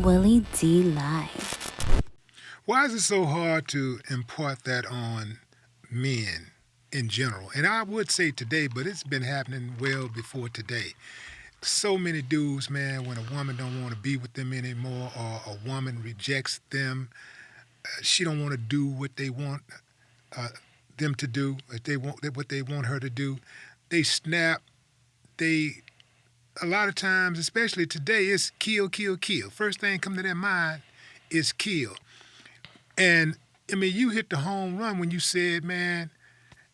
Willie D. Live. Why is it so hard to impart that on men in general? And I would say today, but it's been happening well before today. So many dudes, man, when a woman don't want to be with them anymore or a woman rejects them, she don't want to do what they want uh, them to do, if they want what they want her to do. They snap. They a lot of times, especially today, it's kill, kill, kill. First thing come to their mind is kill. And I mean, you hit the home run when you said, man,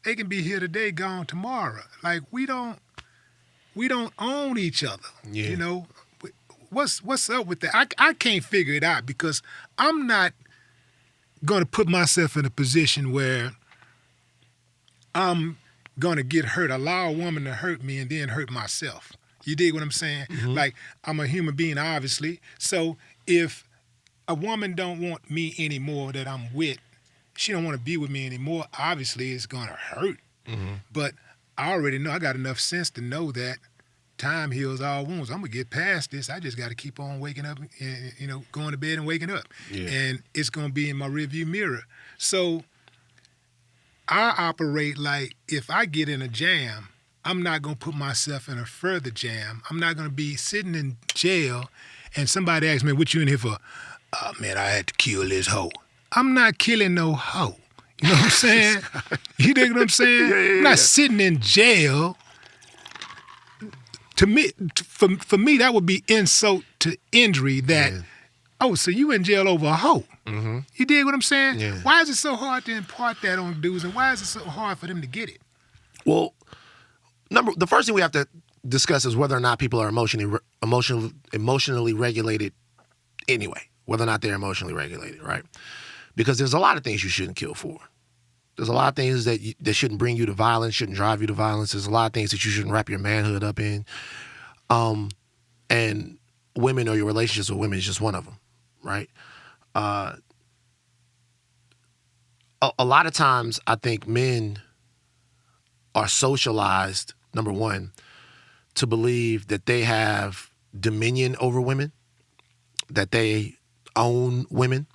they can be here today, gone tomorrow. Like we don't own each other. Yeah. You know, what's up with that? I can't figure it out because I'm not gonna put myself in a position where I'm gonna get hurt. Allow a woman to hurt me and then hurt myself. You dig what I'm saying? Like I'm a human being, obviously. So if a woman don't want me anymore that I'm with, she don't want to be with me anymore, obviously it's gonna hurt. But I already know, I got enough sense to know that time heals all wounds. I'm gonna get past this. I just gotta keep on waking up and going to bed and waking up. Yeah. And it's gonna be in my rearview mirror. So I operate like if I get in a jam, I'm not gonna put myself in a further jam. I'm not gonna be sitting in jail and somebody asks me, what you in here for? Oh man, I had to kill this hoe. I'm not killing no hoe. You know what I'm saying? You dig what I'm saying? Yeah. I'm not sitting in jail. To me, for me, that would be insult to injury that, oh, so you in jail over a hoe. You dig what I'm saying? Yeah. Why is it so hard to impart that on dudes, and why is it so hard for them to get it? Well, the first thing we have to discuss is whether or not people are emotionally regulated anyway. Whether or not they're emotionally regulated, right? Because there's a lot of things you shouldn't kill for. There's a lot of things that shouldn't bring you to violence, shouldn't drive you to violence. There's a lot of things that you shouldn't wrap your manhood up in. And women or your relationships with women is just one of them, right? A lot of times I think men are socialized, number one, to believe that they have dominion over women, that they own women,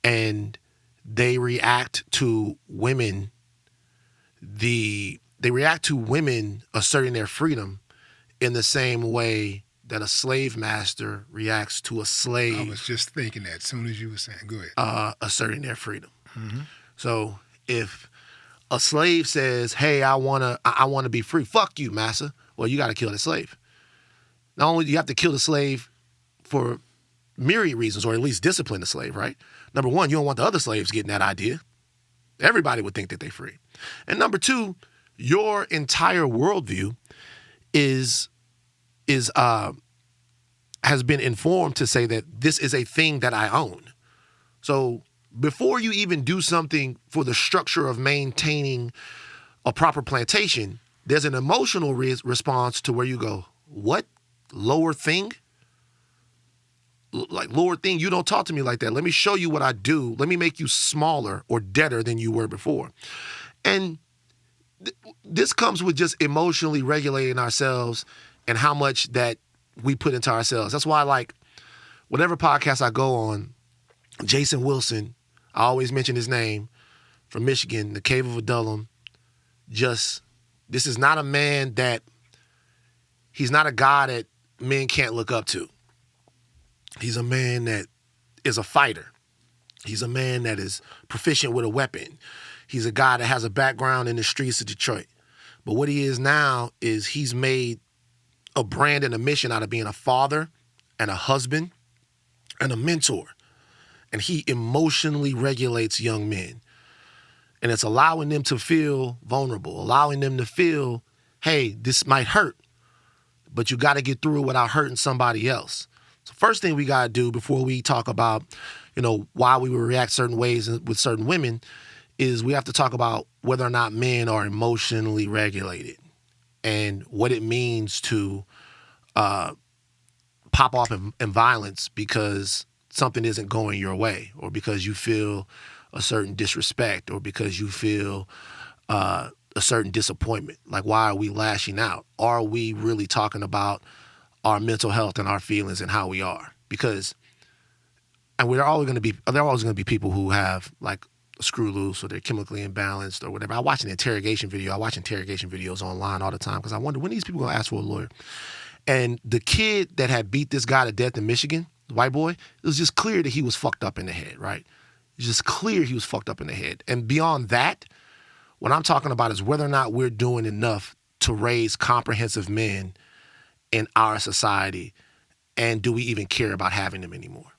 and they react to women asserting their freedom in the same way that a slave master reacts to a I slave was just thinking that as soon as you were saying. Go ahead. asserting their freedom. So if a slave says, "Hey, I wanna be free," fuck you, massa. Well, you got to kill the slave. Not only do you have to kill the slave for myriad reasons, or at least discipline the slave, right? Number one, you don't want the other slaves getting that idea. Everybody would think that they're free. And number two, your entire worldview has been informed to say that this is a thing that I own. So before you even do something for the structure of maintaining a proper plantation, there's an emotional response to where you go, what? Lower thing? Like, lower thing, you don't talk to me like that. Let me show you what I do. Let me make you smaller or deader than you were before. And this comes with just emotionally regulating ourselves and how much that we put into ourselves. That's why, like, whatever podcast I go on, Jason Wilson, I always mention his name, from Michigan, the Cave of Adullam. This is not a man that, he's not a guy that men can't look up to. He's a man that is a fighter. He's a man that is proficient with a weapon. He's a guy that has a background in the streets of Detroit. But what he is now is he's made a brand and a mission out of being a father and a husband and a mentor. And he emotionally regulates young men. And it's allowing them to feel vulnerable, allowing them to feel, hey, this might hurt, but you got to get through it without hurting somebody else. So first thing we got to do before we talk about, why we would react certain ways with certain women is we have to talk about whether or not men are emotionally regulated and what it means to pop off in violence because something isn't going your way, or because you feel a certain disrespect, or because you feel a certain disappointment. Like, why are we lashing out? Are we really talking about our mental health and our feelings and how we are? Because And they're always going to be people who have like a screw loose or they're chemically imbalanced or whatever. I watch interrogation videos online all the time because I wonder when these people going to ask for a lawyer. And the kid that had beat this guy to death in Michigan, the white boy, it was just clear that he was fucked up in the head, right? It's just clear he was fucked up in the head. And beyond that, what I'm talking about is whether or not we're doing enough to raise comprehensive men in our society, and do we even care about having them anymore?